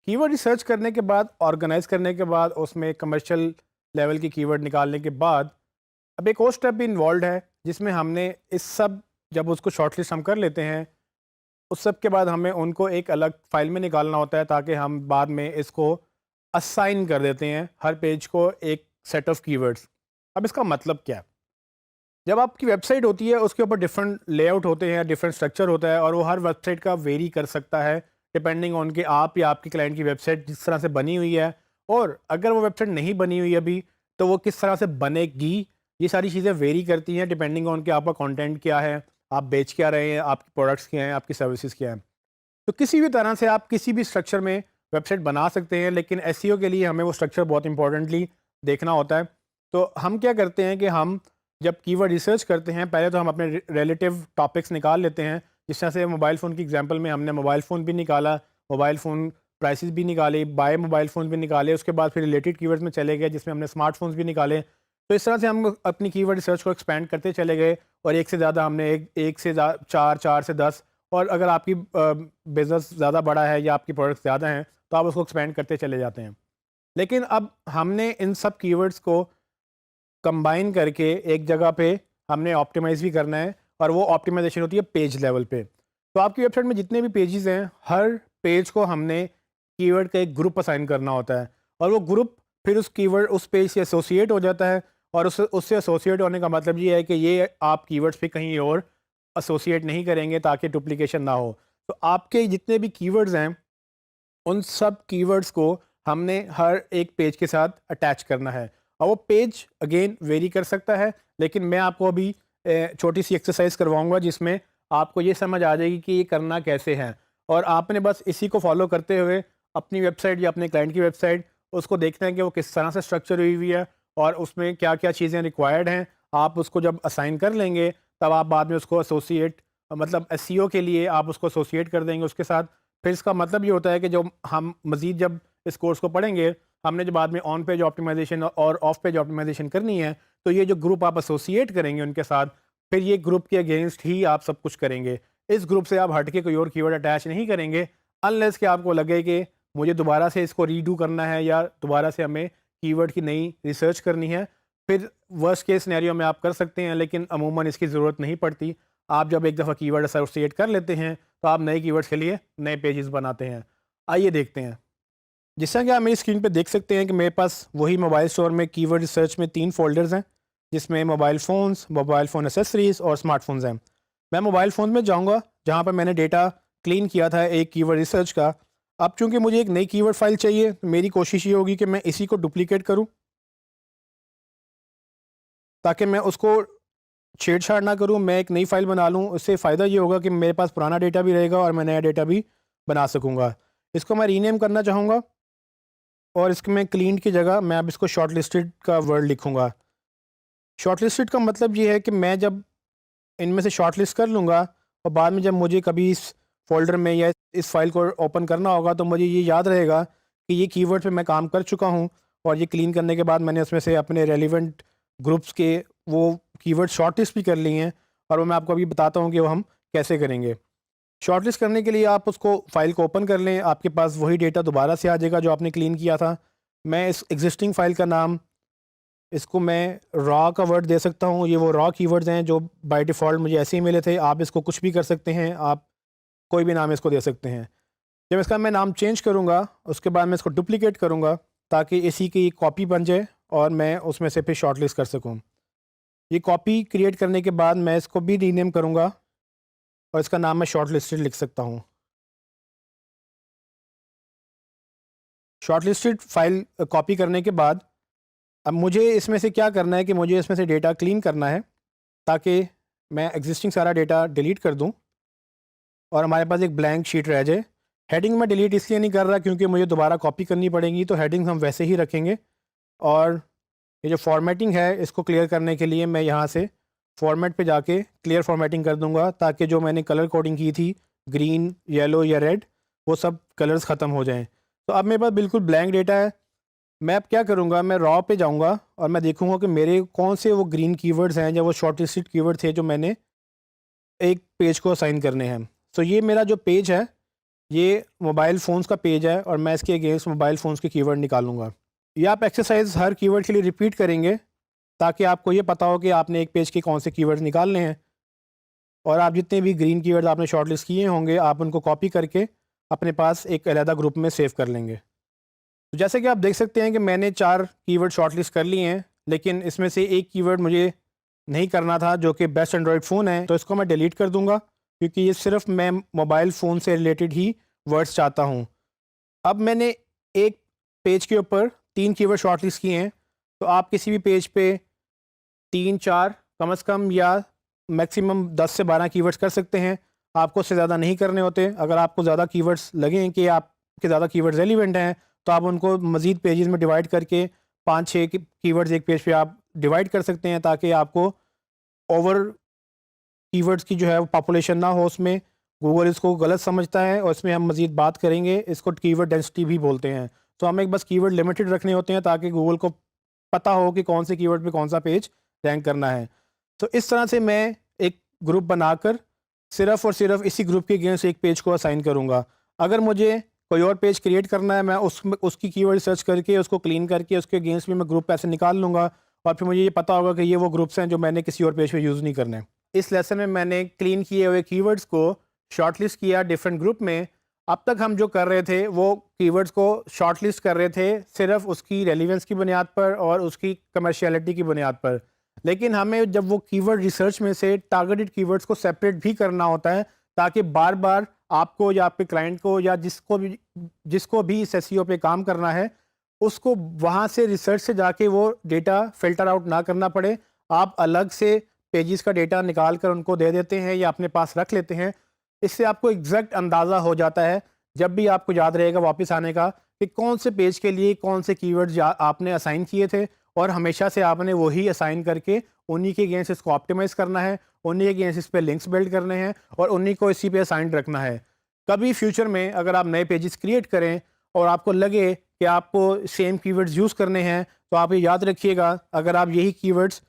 Keyword research करने के बाद, ऑर्गेनाइज करने के बाद, उसमें कमर्शियल लेवल की कीवर्ड निकालने के बाद अब एक और स्टेप भी इन्वॉल्व है जिसमें हमने इस सब जब उसको शॉर्टलिस्ट हम कर लेते हैं, उस सब के बाद हमें उनको एक अलग फाइल में निकालना होता है ताकि हम बाद में इसको असाइन कर देते हैं हर पेज को एक सेट ऑफ कीवर्ड्स। अब इसका मतलब क्या है? जब आपकी वेबसाइट होती है उसके ऊपर डिफरेंट लेआउट होते हैं, डिफरेंट स्ट्रक्चर होता है और वो हर वेबसाइट का वेरी कर सकता है डिपेंडिंग ऑन कि आप या आपकी क्लाइंट की वेबसाइट जिस तरह से बनी हुई है, और अगर वो वेबसाइट नहीं बनी हुई अभी तो वो किस तरह से बनेगी। ये सारी चीज़ें वेरी करती हैं डिपेंडिंग ऑन कि आपका कंटेंट क्या है, आप बेच क्या रहे हैं, आपके प्रोडक्ट्स क्या हैं, आपकी सर्विसेज क्या हैं। तो किसी भी तरह से आप किसी भी स्ट्रक्चर में वेबसाइट बना सकते हैं, लेकिन एसईओ के लिए हमें वो स्ट्रक्चर बहुत इंपॉर्टेंटली देखना होता है। तो हम क्या करते हैं कि हम जब कीवर्ड रिसर्च करते हैं, पहले तो हम अपने रिलेटिव टॉपिक्स निकाल लेते हैं। जिस तरह से मोबाइल फ़ोन की एग्जांपल में हमने मोबाइल फ़ोन भी निकाला, मोबाइल फ़ोन प्राइसेस भी निकाले, बाय मोबाइल फ़ोन भी निकाले, उसके बाद फिर रिलेटेड कीवर्ड्स में चले गए जिसमें हमने स्मार्टफ़ोन्स भी निकाले। तो इस तरह से हम अपनी कीवर्ड रिसर्च को एक्सपेंड करते चले गए और एक से ज़्यादा हमने एक से चार, चार से 10, और अगर आपकी बिज़नेस ज़्यादा बड़ा है या आपकी प्रोडक्ट्स ज़्यादा हैं तो आप उसको एक्सपेंड करते चले जाते हैं। लेकिन अब हमने इन सब कीवर्ड्स को कंबाइन करके एक जगह पे हमने ऑप्टिमाइज़ भी करना है, और वो ऑप्टिमाइजेशन होती है पेज लेवल पे। तो आपकी वेबसाइट में जितने भी पेजेस हैं, हर पेज को हमने कीवर्ड का एक ग्रुप असाइन करना होता है, और वो ग्रुप फिर उस कीवर्ड उस पेज से एसोसिएट हो जाता है। और उससे एसोसिएट होने का मतलब ये है कि ये आप कीवर्ड्स पे कहीं और एसोसिएट नहीं करेंगे ताकि डुप्लीकेशन ना हो। तो आपके जितने भी कीवर्ड्स हैं, उन सब कीवर्ड्स को हमने हर एक पेज के साथ अटैच करना है, और वो पेज अगेन वेरी कर सकता है। लेकिन मैं आपको अभी छोटी सी एक्सरसाइज करवाऊंगा जिसमें आपको ये समझ आ जाएगी कि ये करना कैसे है, और आपने बस इसी को फॉलो करते हुए अपनी वेबसाइट या अपने क्लाइंट की वेबसाइट उसको देखना है कि वो किस तरह से स्ट्रक्चर हुई हुई है और उसमें क्या क्या चीज़ें रिक्वायर्ड हैं। आप उसको जब असाइन कर लेंगे तब आप बाद में उसको एसोसिएट, मतलब एसईओ के लिए आप उसको एसोसिएट कर देंगे उसके साथ। फिर इसका मतलब ये होता है कि जो हम मज़ीद जब इस कोर्स को पढ़ेंगे, हमने जो बाद में ऑन पेज ऑप्टिमाइजेशन और ऑफ पेज ऑप्टिमाइजेशन करनी है, तो ये जो ग्रुप आप एसोसिएट करेंगे उनके साथ, फिर ये ग्रुप के अगेंस्ट ही आप सब कुछ करेंगे। इस ग्रुप से आप हट के कोई और कीवर्ड अटैच नहीं करेंगे, अनलेस कि आपको लगे कि मुझे दोबारा से इसको रीडू करना है या दोबारा से हमें कीवर्ड की नई रिसर्च करनी है। फिर वर्स्ट केस सिनेरियो में आप कर सकते हैं, लेकिन अमूमन इसकी ज़रूरत नहीं पड़ती। आप जब एक दफ़ा कीवर्ड एसोसिएट कर लेते हैं तो आप नए कीवर्ड्स के लिए नए पेजेस बनाते हैं। आइए देखते हैं। जिस तरह कि आप मेरी स्क्रीन पे देख सकते हैं कि मेरे पास वही मोबाइल स्टोर में कीवर्ड रिसर्च में 3 फ़ोल्डर्स हैं, जिसमें mobile phones, mobile phone accessories और स्मार्टफ़ोन्स हैं। मैं मोबाइल फ़ोन में जाऊँगा जहाँ पर मैंने डेटा क्लीन किया था एक कीवर्ड रिसर्च का। अब चूँकि मुझे एक नई कीवर्ड फ़ाइल चाहिए, तो मेरी कोशिश ये होगी कि मैं इसी को डुप्लिकेट करूँ ताकि मैं उसको छेड़छाड़ ना करूँ, मैं एक नई फ़ाइल बना लूँ। उससे फ़ायदा ये होगा कि मेरे पास पुराना डेटा भी रहेगा और मैं नया डेटा भी बना सकूँगा। इसको मैं रीनेम करना चाहूँगा, और इसको मैं क्लीन की जगह मैं अब इसको शॉर्ट लिस्टेड का वर्ड लिखूँगा। शॉर्ट लिस्टेड का मतलब ये है कि मैं जब इनमें से शॉर्ट लिस्ट कर लूँगा और बाद में जब मुझे कभी इस फ़ोल्डर में या इस फ़ाइल को ओपन करना होगा तो मुझे ये याद रहेगा कि ये कीवर्ड पे मैं काम कर चुका हूँ, और ये क्लीन करने के बाद मैंने उसमें से अपने रेलिवेंट ग्रुप्स के वो कीवर्ड शॉर्ट लिस्ट भी कर लिए हैं, और वो मैं आपको अभी बताता हूँ कि वो हम कैसे करेंगे। शॉर्टलिस्ट करने के लिए आप उसको फ़ाइल को ओपन कर लें, आपके पास वही डेटा दोबारा से आ जाएगा जो आपने क्लीन किया था। मैं इस एग्जिस्टिंग फ़ाइल का नाम, इसको मैं रॉ का वर्ड दे सकता हूँ। ये वो रॉ कीवर्ड्स हैं जो बाय डिफ़ॉल्ट मुझे ऐसे ही मिले थे। आप इसको कुछ भी कर सकते हैं, आप कोई भी नाम इसको दे सकते हैं। जब इसका मैं नाम चेंज करूँगा, उसके बाद मैं इसको डुप्लिकेट करूँगा ताकि इसी की कॉपी बन जाए और मैं उसमें से फिर शॉर्टलिस्ट कर सकूँ। ये कॉपी क्रिएट करने के बाद मैं इसको भी रीनेम करूँगा और इसका नाम मैं शॉर्ट लिस्टेड लिख सकता हूँ। शॉर्टलिस्टेड फाइल कॉपी करने के बाद अब मुझे इसमें से क्या करना है कि मुझे इसमें से डेटा क्लीन करना है ताकि मैं एग्जिस्टिंग सारा डेटा डिलीट कर दूं और हमारे पास एक ब्लैंक शीट रह जाए। हेडिंग में डिलीट इसलिए नहीं कर रहा क्योंकि मुझे दोबारा कॉपी करनी पड़ेगी, तो हेडिंग हम वैसे ही रखेंगे। और ये जो फॉर्मेटिंग है इसको क्लियर करने के लिए मैं यहाँ से फॉर्मेट पे जाके क्लियर फॉर्मेटिंग कर दूंगा ताकि जो मैंने कलर कोडिंग की थी ग्रीन, येलो या रेड, वो सब कलर्स ख़त्म हो जाएं। तो अब मेरे पास बिल्कुल ब्लैंक डेटा है। मैं अब क्या करूँगा, मैं रॉ पे जाऊँगा और मैं देखूँगा कि मेरे कौन से वो ग्रीन कीवर्ड्स हैं या वो शॉर्ट लिस्टेड कीवर्ड थे जो मैंने एक पेज को असाइन करने हैं। तो ये मेरा जो पेज है ये मोबाइल फ़ोन्स का पेज है और मैं इसके अगेंस्ट मोबाइल फ़ोन्स के कीवर्ड निकालूंगा। ये आप एक्सरसाइज हर कीवर्ड के लिए रिपीट करेंगे ताकि आपको ये पता हो कि आपने एक पेज के कौन से कीवर्ड निकालने हैं, और आप जितने भी ग्रीन कीवर्ड्स आपने शॉर्टलिस्ट किए होंगे आप उनको कॉपी करके अपने पास एक अलहदा ग्रुप में सेव कर लेंगे। तो जैसे कि आप देख सकते हैं कि मैंने 4 कीवर्ड शॉर्टलिस्ट कर लिए हैं, लेकिन इसमें से एक कीवर्ड मुझे नहीं करना था जो कि बेस्ट एंड्रॉयड फ़ोन है, तो इसको मैं डिलीट कर दूंगा क्योंकि ये सिर्फ मैं मोबाइल फ़ोन से रिलेटेड ही वर्ड्स चाहता हूँ। अब मैंने एक पेज के ऊपर 3 कीवर्ड शॉर्टलिस्ट किए हैं, तो आप किसी भी पेज पे 3-4 कम से कम या मैक्सिमम 10 से 12 कीवर्ड्स कर सकते हैं। आपको उससे ज़्यादा नहीं करने होते। अगर आपको ज़्यादा कीवर्ड्स लगें कि आपके ज़्यादा कीवर्ड्स रेलिवेंट हैं, तो आप उनको मज़ीद पेजेस में डिवाइड करके 5-6 कीवर्ड्स एक पेज पे आप डिवाइड कर सकते हैं ताकि आपको ओवर कीवर्ड्स की जो है वो पॉपुलेशन ना हो उसमें। गूगल इसको गलत समझता है और इसमें हम मज़ीद बात करेंगे, इसको कीवर्ड डेंसिटी भी बोलते हैं। तो हमें बस कीवर्ड लिमिटेड रखने होते हैं ताकि गूगल को पता हो कि कौन से कीवर्ड पे कौन सा पेज रैंक करना है। तो इस तरह से मैं एक ग्रुप बनाकर सिर्फ और सिर्फ इसी ग्रुप के अगेंस्ट एक पेज को असाइन करूँगा। अगर मुझे कोई और पेज क्रिएट करना है, मैं उसकी कीवर्ड सर्च करके उसको क्लीन करके उसके अगेंस्ट भी मैं ग्रुप ऐसे निकाल लूँगा और फिर मुझे ये पता होगा कि ये वो ग्रुप्स हैं जो मैंने किसी और पेज पे यूज़ नहीं करने। इस लेसन में मैंने क्लीन किए हुए कीवर्ड्स को शॉर्टलिस्ट किया डिफरेंट ग्रुप में। अब तक हम जो कर रहे थे वो कीवर्ड्स को शॉर्टलिस्ट कर रहे थे सिर्फ उसकी रेलिवेंस की बुनियाद पर और उसकी कमर्शियलिटी की बुनियाद पर, लेकिन हमें जब वो कीवर्ड रिसर्च में से टारगेटेड कीवर्ड्स को सेपरेट भी करना होता है ताकि बार बार आपको या आपके क्लाइंट को या जिसको भी इस एसईओ पे काम करना है उसको वहाँ से रिसर्च से जाके वो डेटा फिल्टर आउट ना करना पड़े। आप अलग से पेजेस का डेटा निकाल कर उनको दे देते हैं या अपने पास रख लेते हैं। इससे आपको एग्जैक्ट अंदाज़ा हो जाता है, जब भी आपको याद रहेगा वापस आने का, कि कौन से पेज के लिए कौन से कीवर्ड्स आपने असाइन किए थे और हमेशा से आपने वही असाइन करके उन्हीं के अगेंस्ट इसको ऑप्टिमाइज़ करना है, उन्हीं के अगेंस्ट इस पे लिंक्स बिल्ड करने हैं और उन्हीं को इसी पे असाइन रखना है। कभी फ्यूचर में अगर आप नए पेजेस क्रिएट करें और आपको लगे कि आपको सेम कीवर्ड्स यूज़ करने हैं, तो आप ये याद रखिएगा, अगर आप यही कीवर्ड्स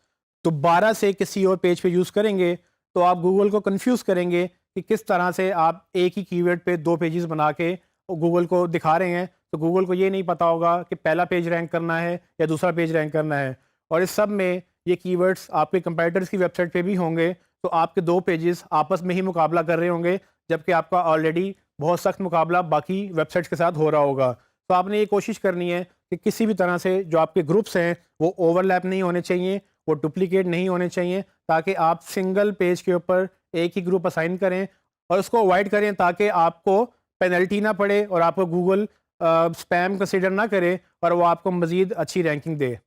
दोबारा से किसी और पेज पे यूज़ करेंगे तो आप गूगल को कंफ्यूज करेंगे कि किस तरह से आप एक ही कीवर्ड पे 2 पेजेस बना के गूगल को दिखा रहे हैं। तो गूगल को ये नहीं पता होगा कि पहला पेज रैंक करना है या दूसरा पेज रैंक करना है, और इस सब में ये कीवर्ड्स आपके कंपैटिटर्स की वेबसाइट पे भी होंगे, तो आपके 2 पेजेस आपस में ही मुकाबला कर रहे होंगे जबकि आपका ऑलरेडी बहुत सख्त मुकाबला बाकी वेबसाइट्स के साथ हो रहा होगा। तो आपने ये कोशिश करनी है कि किसी भी तरह से जो आपके ग्रुप्स हैं वो ओवरलैप नहीं होने चाहिए, वो डुप्लीकेट नहीं होने चाहिए, ताकि आप सिंगल पेज के ऊपर एक ही ग्रुप असाइन करें और उसको अवॉइड करें ताकि आपको पेनल्टी ना पड़े और आपको गूगल स्पैम कंसिडर ना करे और वो आपको मज़ीद अच्छी रैंकिंग दे।